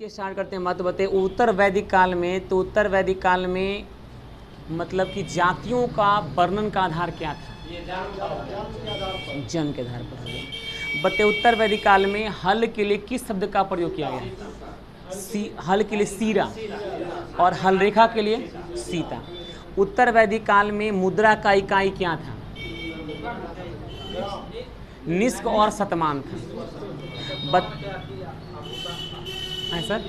के स्टार्ट करते हैं बात। बताइए उत्तर वैदिक काल में, तो उत्तर वैदिक काल में मतलब कि जातियों का वर्णन का आधार क्या था? जन्म के आधार पर। बताइए उत्तर वैदिक काल में हल के लिए किस शब्द का प्रयोग किया गया? हल के लिए सीरा और हल रेखा के लिए सीता। उत्तर वैदिक काल में मुद्रा का इकाई क्या था? निष्क और शतमान था। सर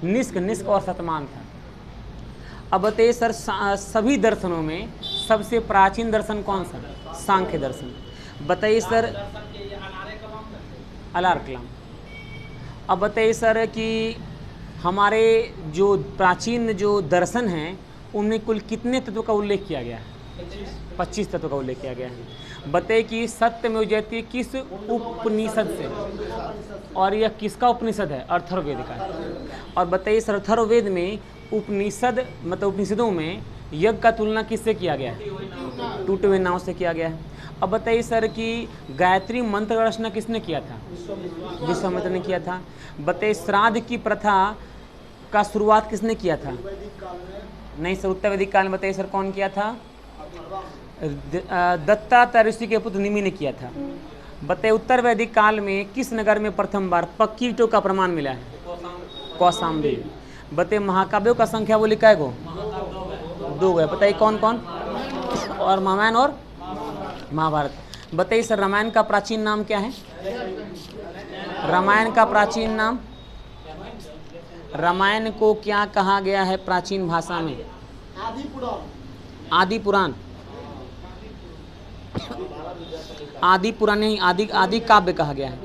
निष्क और शतमान था। अब बताइए सर, सभी दर्शनों में सबसे प्राचीन दर्शन कौन सा? सांख्य दर्शन। बताइए सर, अलार कलाम। अब बताइए सर कि हमारे जो प्राचीन जो दर्शन हैं उनमें कुल कितने तत्व का उल्लेख किया गया है? 25 तत्व का उल्लेख किया गया है। बताइए कि सत्यमेव जयते किस उपनिषद से, और यह किसका उपनिषद है? अथर्ववेद का। और बताइए सर, अथर्ववेद में उपनिषद मतलब उपनिषदों में यज्ञ का तुलना किससे किया गया है? टूटे हुए नाव से किया गया है। अब बताइए सर कि गायत्री मंत्र का रचना किसने किया था? विश्वामित्र ने किया था। बताइए श्राद्ध की प्रथा का शुरुआत किसने किया था? नहीं सर, उत्तर वैदिक काल में। बताइए सर कौन किया था? दत्तात्रेय ऋषि के पुत्र निमि ने किया था। बताइए उत्तर वैदिक काल में किस नगर में प्रथम बार पक्की ईंटों का प्रमाण मिला है? कौशाम्बी। बताइए महाकाव्यों का संख्या वो लिखा है गो 2 है। बताइए कौन कौन? और रामायण और महाभारत। बताइए सर रामायण का प्राचीन नाम क्या है? रामायण का प्राचीन नाम, रामायण को क्या कहा गया है प्राचीन भाषा में? आदि पुराण। आदि पुराण नहीं, आदि काव्य कहा गया है।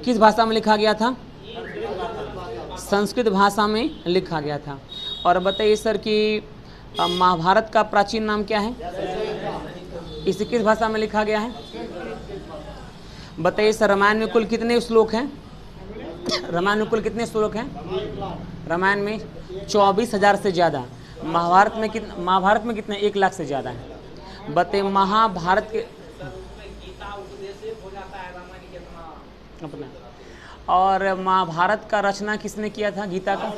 किस भाषा में लिखा गया था? संस्कृत भाषा में लिखा गया था। और बताइए सर कि महाभारत का प्राचीन नाम क्या है? इसे किस भाषा में लिखा गया है? बताइए सर रामायण में कुल कितने श्लोक हैं? रामायण में कुल कितने श्लोक हैं? रामायण में 24,000 से ज़्यादा। महाभारत में कितने? 1 लाख से ज़्यादा है। बताइए महाभारत के अपना और महाभारत का रचना किसने किया था? गीता का।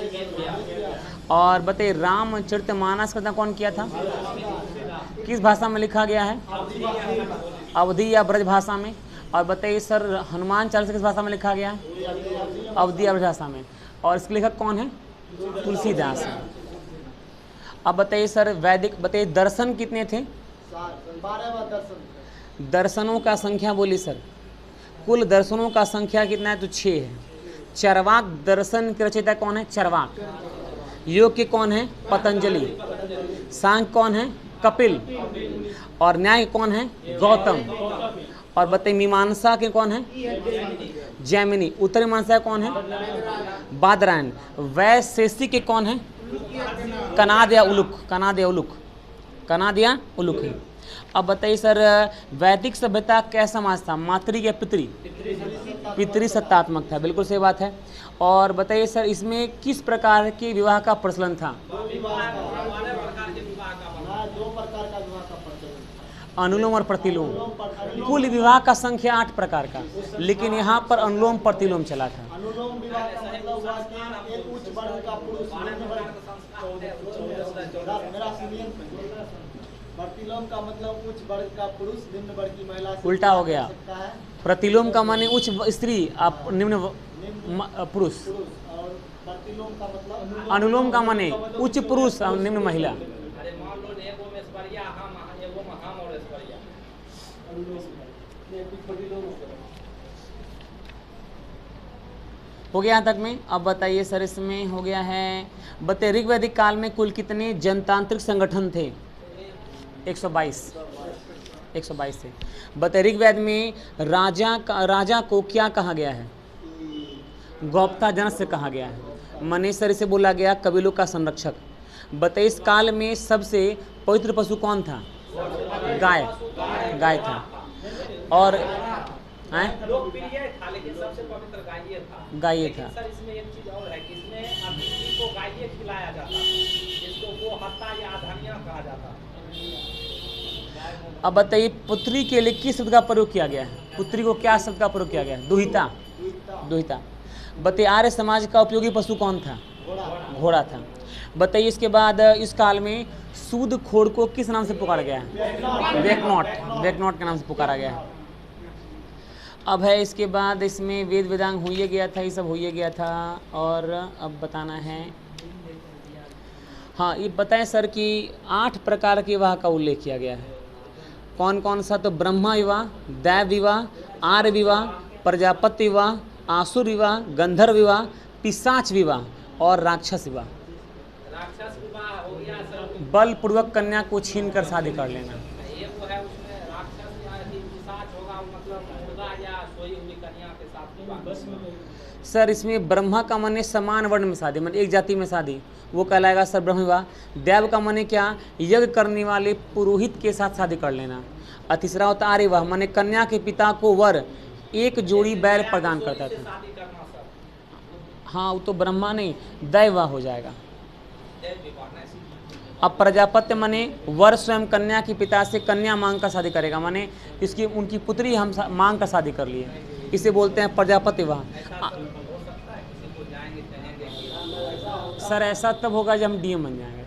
और बताइए रामचरितमानस का कौन किया था? किस भाषा में लिखा गया है? अवधी या ब्रज भाषा में। और बताइए सर हनुमान चालीसा किस भाषा में लिखा गया है? अवधी या ब्रज भाषा में। और इसके लेखक कौन है? तुलसीदास। अब बताइए सर वैदिक, बताइए दर्शन कितने थे? 12 दर्शनों का संख्या बोली सर। कुल दर्शनों का संख्या कितना है? तो 6 है। चरवाक दर्शन के रचयिता कौन है? चरवाक। योग के कौन है? पतंजलि। सांख्य कौन है? कपिल। और न्याय कौन है? गौतम। और बताइए मीमांसा के कौन है? जैमिनी। उत्तर मीमांसा कौन है? बादरायण। वैशेषिक के कौन है? कनाद या उलुक। कनाद या उलुक है। अब बताइए सर वैदिक सभ्यता कैसा समाज था? मातृ या पितृ? पितृसत्तात्मक था। बिल्कुल सही बात है। और बताइए सर इसमें किस प्रकार के विवाह का प्रचलन था? 2 प्रकार का विवाह का प्रचलन। अनुलोम और प्रतिलोम। कुल विवाह का संख्या 8 प्रकार का, लेकिन यहाँ पर अनुलोम प्रतिलोम चला था। अनुलोम विवाह का मतलब हुआ कि एक उच्च वर्ग का पुरुष प्रतिलोम का मतलब उच्च वर्ग का पुरुष निम्न वर्ग की महिला। उल्टा हो गया। प्रतिलोम का माने उच्च स्त्री, आप निम्न पुरुष। और प्रतिलोम का मतलब अनुलोम का माने उच्च पुरुष और निम्न महिला। हो गया यहाँ तक में। अब बताइए सर इसमें हो गया है। बताइए ऋग्वैदिक काल में कुल कितने जनतांत्रिक संगठन थे? 122 थे। बताइए ऋग्वेद में राजा को क्या कहा गया है? गौप्ता जनक से कहा गया है। मनेसर से बोला गया कबीलों का संरक्षक। बताइए इस काल में सबसे पवित्र पशु कौन था? गाय था। और गाय था। इसमें एक चीज और है कि इसमें अतिथि को गाय खिलाया जाता, जिसको वो हत्ता या अधनिया कहा जाता। अब बताइए पुत्री के लिए किस शब्द का प्रयोग किया गया है? पुत्री को क्या शब्द का प्रयोग किया गया है? दुहिता। बताइए आर्य समाज का उपयोगी पशु कौन था? घोड़ा था। बताइए इसके बाद इस काल में सूदखोर को किस नाम से पुकारा गया है? बेकनॉट के नाम से पुकारा गया है। अब है इसके बाद इसमें वेद वेदांग हो ही गया था, ये सब हो ही गया था। और अब बताना है, हाँ ये बताएं सर कि 8 प्रकार के विवाह का उल्लेख किया गया है, कौन कौन सा? तो ब्रह्मा विवाह, दैव विवाह, आर्य विवाह, प्रजापति विवाह, आसुर विवाह, गंधर्व विवाह, पिशाच विवाह और राक्षस विवाह। राक्षस विवाह हो गया सर, बलपूर्वक कन्या को छीन कर शादी कर लेना। ये वो है उसमें राक्षस या यदि पिशाच होगा मतलब मुर्दा या सोई हुई कन्या के साथ विवाह। सर इसमें ब्रह्मा का माने समान वर्ण में शादी, माने एक जाति में शादी, वो कहलाएगा सर ब्रह्म विवाह। देव का माने क्या? यज्ञ करने वाले पुरोहित के साथ शादी कर लेना। और तीसरा होता आर्य विवाह, माने कन्या के पिता को वर एक जोड़ी बैल प्रदान करता था। शादी करना सर, हाँ वो तो ब्रह्मा नहीं, दैव विवाह हो जाएगा। देव विवाह नहीं। अब प्रजापत्य माने वर स्वयं कन्या के पिता से कन्या मांग कर शादी करेगा, माने इसकी उनकी पुत्री हम मांग कर शादी कर लिए, इसे बोलते हैं प्रजापति विवाह। सर ऐसा तब होगा जब हम डीएम बन जाएंगे,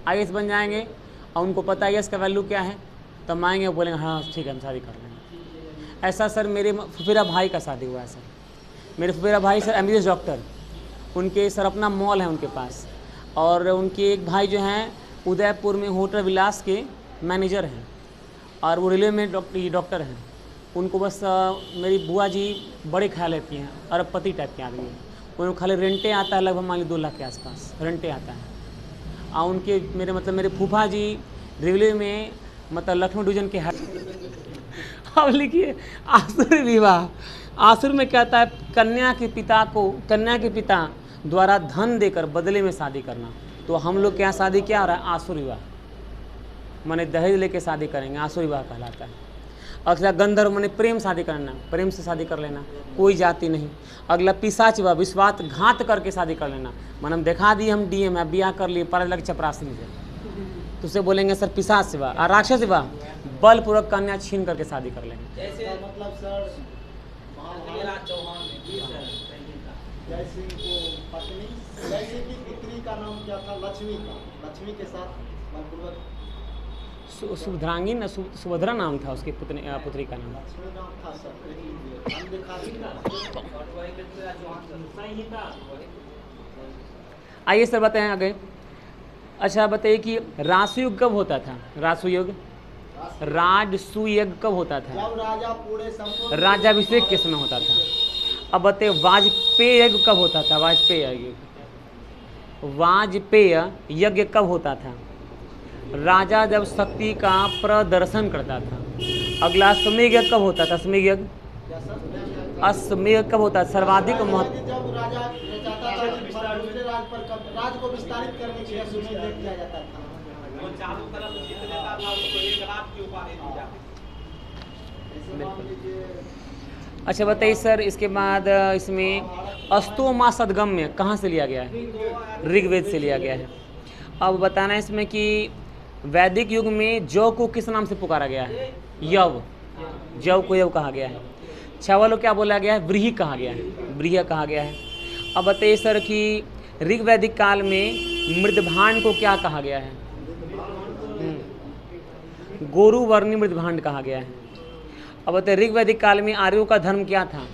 आईएएस बन जाएंगे और उनको पता है इसका वैल्यू क्या है, तब मांगेंगे बोलेंगे हाँ ठीक है हम शादी कर लेंगे। ऐसा सर मेरे फुफेरा भाई का शादी हुआ है सर, मेरे फुफेरा भाई सर एमबीबीएस डॉक्टर, उनके सर अपना मॉल है उनके पास, और उनके एक भाई जो हैं उदयपुर में होटल विलास के मैनेजर हैं, और वो रेलवे में डॉक्टर हैं। उनको बस मेरी बुआ जी बड़े ख्याल लेती हैं, अरबपति टाइप के आदमी हैं, उनको खाली रेंटे आता है लगभग मान ली 2 लाख के आसपास रेंटे आता है। और उनके मेरे फूफा जी रेलवे में मतलब लखनऊ डिवीजन के हेड। अब लिखिए आसुर विवाह, आसुर में क्या होता है? कन्या के पिता द्वारा धन देकर बदले में शादी करना। तो हम लोग के यहाँ शादी क्या हो रहा है? आसुर विवाह, माने दहेज लेके शादी करेंगे, आसुर विवाह कहलाता है। अगला गंधर्व माने प्रेम शादी करना, प्रेम से शादी कर लेना, कोई जाति नहीं। अगला पिशाच विवाह, विश्वासघात करके शादी कर लेना, माने हम दिखा दिए हम डीएम है, ब्याह कर लिए पढ़ लग चपरासी से, तो उसे बोलेंगे सर पिशाच विवाह। और राक्षस विवाह, बलपूर्वक कन्या छीन करके शादी कर लेंगे। जैसे मतलब सर पृथ्वीराज चौहान जयसिंह को पत्नी, जयसिंह की पुत्री का नाम क्या था? लक्ष्मी था, लक्ष्मी के साथ बलपूर्वक सुभद्रांगी न सुभद्रा नाम था उसकी पुत्री का नाम। लक्ष्मी नाम था सर, हम दिखा आइए सर बताएं आगे। अच्छा बताइए कि रासुयुग कब होता था? रासुयुग, राजसुयज्ञ कब होता था? जब राजा पूरे संपूर्ण राजाभिषेक के समय होता था। अब बताइए वाजपेय यज्ञ कब होता था? वाजपेय यज्ञ कब होता था? राजा जब शक्ति का प्रदर्शन करता था। अगला अश्वमेध यज्ञ कब होता था? अश्वमेध यज्ञ कब होता था? सर्वाधिक महत्व, जब राजा चाहता था कि दूसरे राज को विस्तारित करने के लिए अश्वमेध यज्ञ किया जाता था। वो चारों तरफ जीत लेता था, उसको 1 लाख की उपाधि दी जाती थी। ऐसे मान लीजिए। अच्छा बताइए सर इसके बाद इसमें अस्तोमा सदगम्य कहाँ से लिया गया है? ऋग्वेद से लिया गया है। अब बताना है इसमें कि वैदिक युग में जौ को किस नाम से पुकारा गया है? यव, जौ को यव कहा गया है। छावल को क्या बोला गया है? व्रीहि कहा गया है, व्रीहि कहा गया है। अब बताइए सर कि ऋग्वैदिक काल में मृदभांड को क्या कहा गया है? गोरुवर्णी मृदभांड कहा गया है। अब बताइए ऋग्वैदिक काल में आर्यों का धर्म क्या था?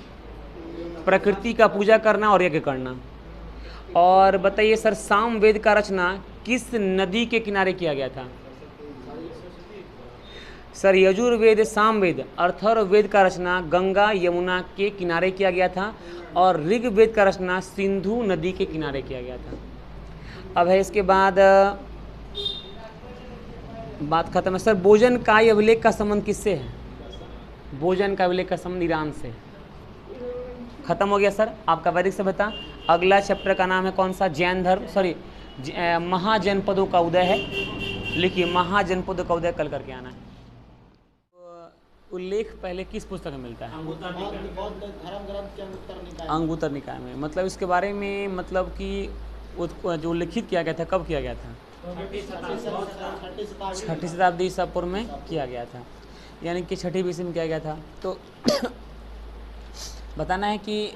प्रकृति का पूजा करना और यज्ञ करना। और बताइए सर सामवेद का रचना किस नदी के किनारे किया गया था? सर यजुर्वेद, सामवेद, अथर्ववेद का रचना गंगा यमुना के किनारे किया गया था, और ऋग्वेद का रचना सिंधु नदी के किनारे किया गया था। अब है इसके बाद बात खत्म है। सर भोजन का अभिलेख का संबंध किससे है? भोजन का अभिलेख का संबंध ईरान से। खत्म हो गया सर आपका वैदिक सभ्यता। अगला चैप्टर का नाम है कौन सा? जैन धर्म, महाजनपदों का उदय है। लिखिए महाजनपदों का उदय कल करके आना है। उल्लेख पहले किस पुस्तक में मिलता है? बौद्ध धर्म ग्रंथ के अंगुत्तर निकाय। अंगुत्तर निकाय में। मतलब इसके बारे में मतलब कि जो उल्लेखित किया गया था कब किया गया था? 6ठी शताब्दी ईसा पूर्व में किया गया था, यानी कि 6ठी BC में किया गया था। तो बताना है कि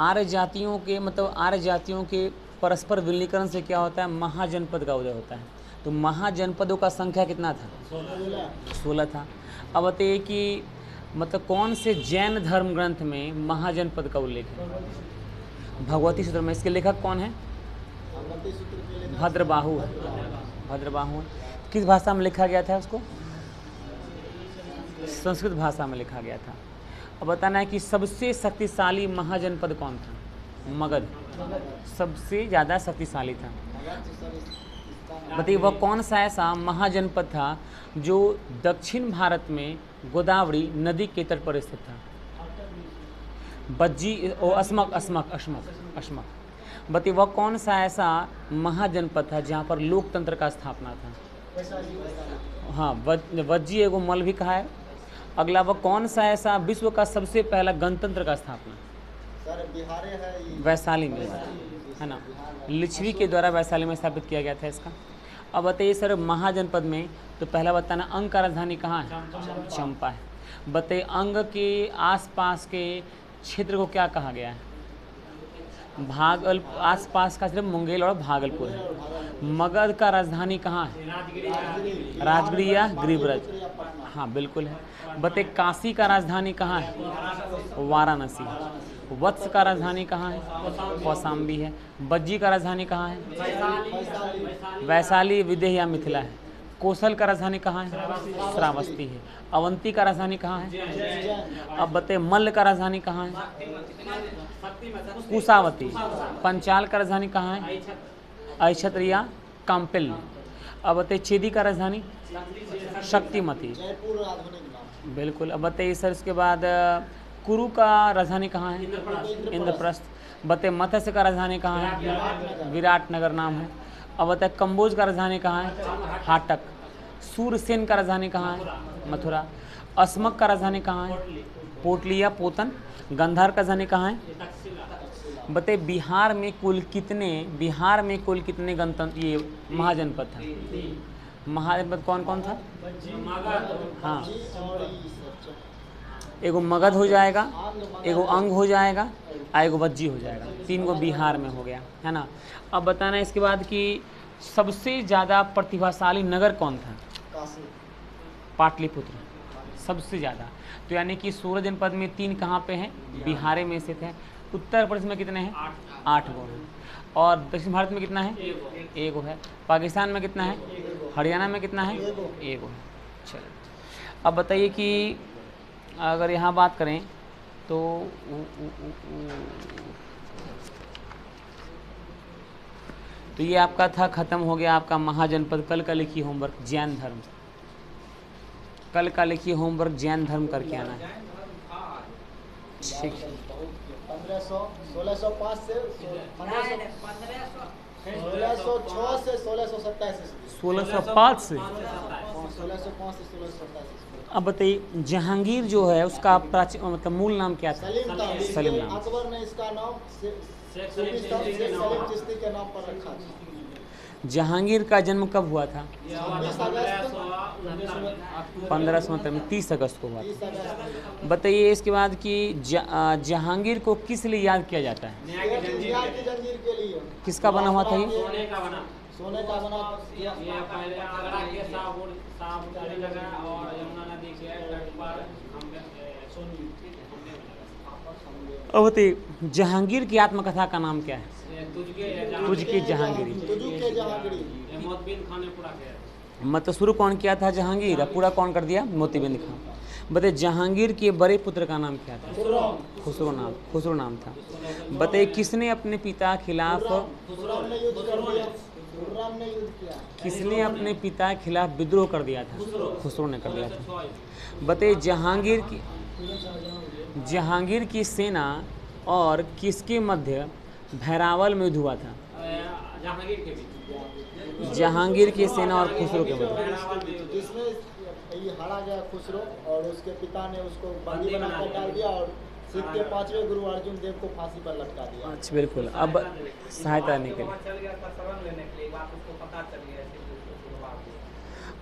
आर्य जातियों के मतलब आर्य जातियों के परस्पर विलीकरण से क्या होता है, महाजनपद का उदय होता है। तो महाजनपदों का संख्या कितना था? 16 था। अब बताइए कि मतलब कौन से जैन धर्म ग्रंथ में महाजनपद का उल्लेख है? भगवती सूत्र में। इसके लेखक कौन है? भद्रबाहु है। भद्रबाहु है। किस भाषा में लिखा गया था उसको? संस्कृत भाषा में लिखा गया था। अब बताना है कि सबसे शक्तिशाली महाजनपद कौन था? मगध सबसे ज़्यादा शक्तिशाली था। बताइए वह कौन सा ऐसा महाजनपद था जो दक्षिण भारत में गोदावरी नदी के तट पर स्थित था? बज्जी ओ अस्मक अस्मक अस्मक अस्मक। बताइए वह कौन सा ऐसा महाजनपद था जहाँ पर लोकतंत्र का स्थापना था? हाँ, वज्जी एगो मल भी कहा है। अगला वह कौन सा ऐसा विश्व का सबसे पहला गणतंत्र का स्थापना? सर बिहार है, वैशाली में है ना, लिच्छवी के द्वारा वैशाली में स्थापित किया गया था इसका। अब बताइए सर महाजनपद में तो पहला बताना अंग का राजधानी कहाँ है? चंपा है। बताइए अंग के आसपास के क्षेत्र को क्या कहा गया है? आसपास का सिर्फ मुंगेर और भागलपुर है। मगध का राजधानी कहाँ है? राजगीर या गिरिब्रज? हाँ बिल्कुल है। बताइए काशी का राजधानी कहाँ है? वाराणसी। वत्स का राजधानी कहाँ है? कौशाम्बी है। बज्जी का राजधानी कहाँ है? वैशाली, विदेह या मिथिला है। कौशल का राजधानी कहाँ है? श्रावस्ती है। अवंती का राजधानी कहाँ है? अब बताइए मल्ल का राजधानी कहाँ है? कुशावती। पंचाल का राजधानी कहाँ है? अक्षत्र या काम्पिल। अब बताइए चेदी का राजधानी? शक्तिमती। बिल्कुल। अब बताइए सर इसके बाद कुरु का राजधानी कहाँ है? इंद्रप्रस्थ। बताइए मत्स्य का राजधानी कहाँ है? विराटनगर नाम है। अब बताइए कंबोज का राजधानी कहाँ है? हाटक। सूरसेन का राजधानी कहाँ है? मथुरा। अस्मक का राजधानी कहाँ है? पोटली या पोतन। गंधार का राजधानी कहाँ है? बताइए बिहार में कुल कितने गणतंत्र ये महाजनपद था? महाजनपद कौन कौन था? हाँ, एगो मगध हो जाएगा, एगो अंग हो जाएगा और एगो बज्जी हो जाएगा। 3 गो बिहार में हो गया है ना। अब बताना इसके बाद कि सबसे ज़्यादा प्रतिभाशाली नगर कौन था? पाटलिपुत्र सबसे ज़्यादा। तो यानी कि 16 जनपद में 3 कहाँ पे हैं? बिहार में स्थित है। उत्तर प्रदेश में कितने हैं? 8 गो हैं। और दक्षिण भारत में कितना है? 1 गो है। पाकिस्तान में कितना है? हरियाणा में कितना है? 1 गो है। चलिए अब बताइए कि अगर यहाँ बात करें तो ये आपका था, ख़त्म हो गया आपका महाजनपद। कल का लिखिए होमवर्क जैन धर्म। कल का लिखिए होमवर्क जैन धर्म करके आना है। ठीक है। 1605 से 1606 से 1627 1605 से 1605 से 1627। अब बताइए जहांगीर जो है उसका प्राचीन मतलब मूल नाम क्या था? सलीम नाम। अकबर ने इसका नाम सलीम चिश्ती के नाम पर रखा था। जहांगीर का जन्म कब हुआ था? 1569 में 30 अगस्त को हुआ था। बताइए इसके बाद कि जहांगीर को किस लिए याद किया जाता है? न्याय की जंजीर के लिए। किसका बना हुआ था ये? सोने का बना। ये पहले आगरा के शाहपुर लगा और यमुना नदी के तट पर अब बताइए जहांगीर की आत्मकथा का नाम क्या है? तुझके जहांगीरी। मतलब शुरू कौन किया था? जहांगीर। अब पूरा कौन कर दिया? मोतीबिंद खान। बताइए जहांगीर के बड़े पुत्र का नाम क्या था? खुसरो नाम था। बताइए किसने अपने पिता खिलाफ किसने अपने पिता के खिलाफ विद्रोह कर दिया था? खुसरो ने कर दिया था। बताइए जहांगीर की सेना और किसके मध्य भैरावल में युद्ध हुआ था? जहांगीर की सेना और खुसरो के मध्य। जिसमें ये हारा गया खुसरो और उसके पिता ने उसको बंदी बनाकर डाल दिया और सिख के 5वें गुरु अर्जुन देव को फांसी पर लटका दिया। अच्छा बिल्कुल। अब सहायता नहीं करी।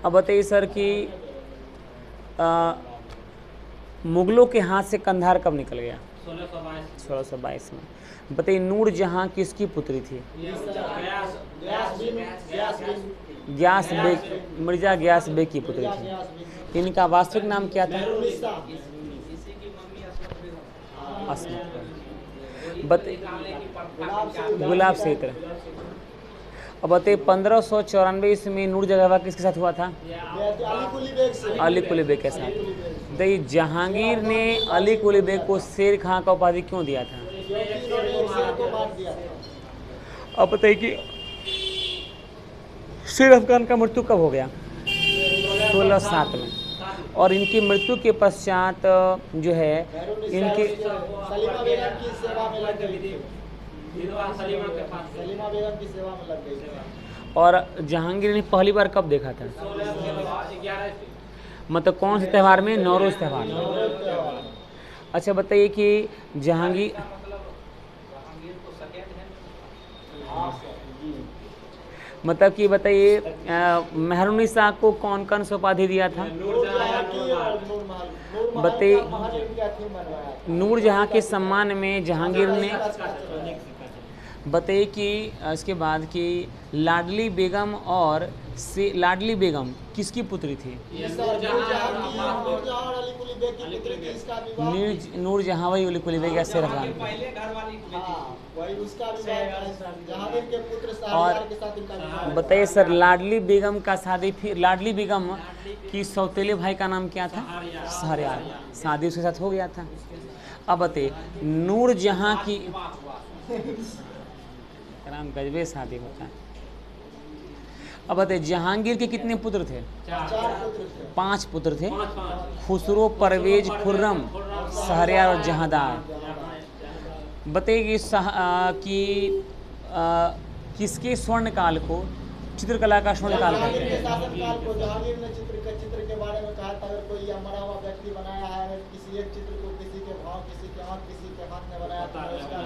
अब बताइए सर कि मुगलों के हाथ से कंधार कब निकल गया? 1622 में। बताइए नूर जहाँ किसकी पुत्री थी? ग्यास बेग, मिर्जा ग्यास बेग की पुत्री थी। इनका वास्तविक नाम क्या था? गुलाब सेत्र। अब बताइए 1594 ईस्वी में नूर जहाँ किसके साथ हुआ था? अली कुली बेग के साथ। बताइए जहांगीर ने अली कुली बेग को शेर खां का उपाधि क्यों दिया था? अब बताइए कि शेर अफगान का मृत्यु कब हो गया? 1607 में। और इनकी मृत्यु के पश्चात जो है इनके सलीमा बेगम की सेवा में लग गई थी। सलीमा बेगम की सेवा में लग गई थी। और जहांगीर ने पहली बार कब देखा था? मतलब कौन से त्यौहार में? नौरोज त्यौहार में। अच्छा बताइए कि जहांगीर मतलब कि बताइए मेहरुन्निसा को कौन कौन सा उपाधि दिया था? बताइए नूर जहाँ के सम्मान में जहांगीर ने। बताइए कि इसके बाद कि लाडली बेगम और लाडली बेगम किसकी पुत्री थी? नूर जहाँ वही अली कुली बेग शेर अफगान। और बताइए सर लाडली बेगम का शादी फिर लाडली बेगम की सौतेले भाई का नाम क्या था? शहरयार। शादी उसके साथ हो गया था। अब बताइए नूर जहाँ की राम गजबे शादी होता है। अब बताइए जहांगीर के कितने पुत्र थे? 5 पुत्र थे। खुसरो, परवेज, खुर्रम, शहरयार और जहांदार। बताइए कि किसके स्वर्ण काल को चित्रकला का स्वर्ण काल कहते हैं? जहांगीर ने चित्र के बारे में कहा था, अगर कोई मरा हुआ व्यक्ति बनाया है, किसी एक चित्र को किसी के भाव, किसी के हाथ, किसी के हाथ में बनाया तो उसका।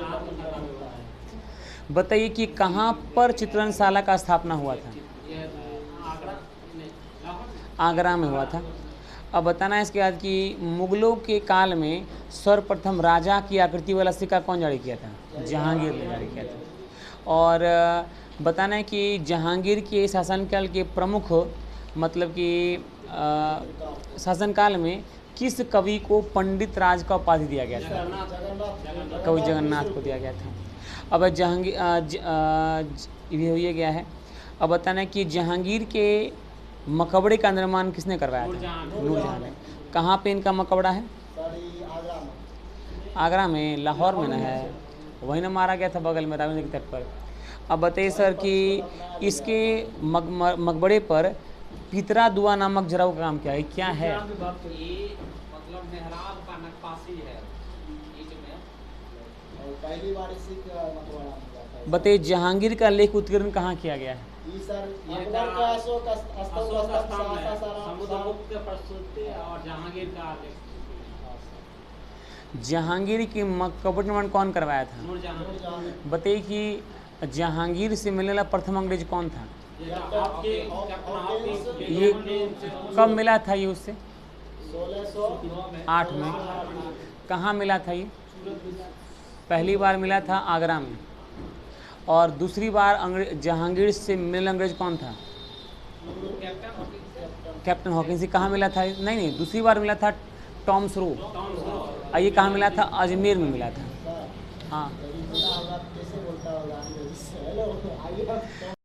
बताइए कि कहाँ पर चित्रणशाला का स्थापना हुआ था? आगरा में हुआ था। अब बताना है इसके बाद कि मुगलों के काल में सर्वप्रथम राजा की आकृति वाला सिक्का कौन जारी किया था? जहांगीर ने जारी किया था। और बताना है कि जहांगीर के शासनकाल के प्रमुख मतलब कि शासनकाल में किस कवि को पंडित राज का उपाधि दिया गया था? कवि जगन्नाथ को दिया गया था। अब जहांगीर ये हो गया है। अब बताना है कि जहांगीर के मकबरे का निर्माण किसने करवाया था? नूरजहां ने। कहाँ पे इनका मकबरा है? आगरा में, लाहौर में न है, वहीं ना मारा गया था बगल में रावी नदी के तट पर। अब बताइए सर कि इसके मकबरे पर पितरा दुआ नामक जराव का काम क्या है? क्या है? ये मतलब मेहराब का नक्काशी है ईंट में। और पहली बार इसी का मकबरा मिला था। बताइए जहांगीर का लेख उत्कीर्ण कहाँ किया गया है? ये सर अकबर का अशोक स्तंभ समुद्रगुप्त के प्रस्तुति और जहांगीर का जहांगीर की मकबरा निर्माण कौन करवाया था? नूरजहां। बताइए कि जहांगीर से मिलने वाला प्रथम अंग्रेज कौन था? ये कब मिला था ये उससे? 1608 में। कहाँ मिला था ये? पहली बार मिला था आगरा में। और दूसरी बार जहांगीर से मिलने अंग्रेज कौन था? Captain Hawkins. कहाँ मिला था? नहीं, दूसरी बार मिला था टॉम्स रो। ये कहाँ मिला था? अजमेर में मिला था। हाँ।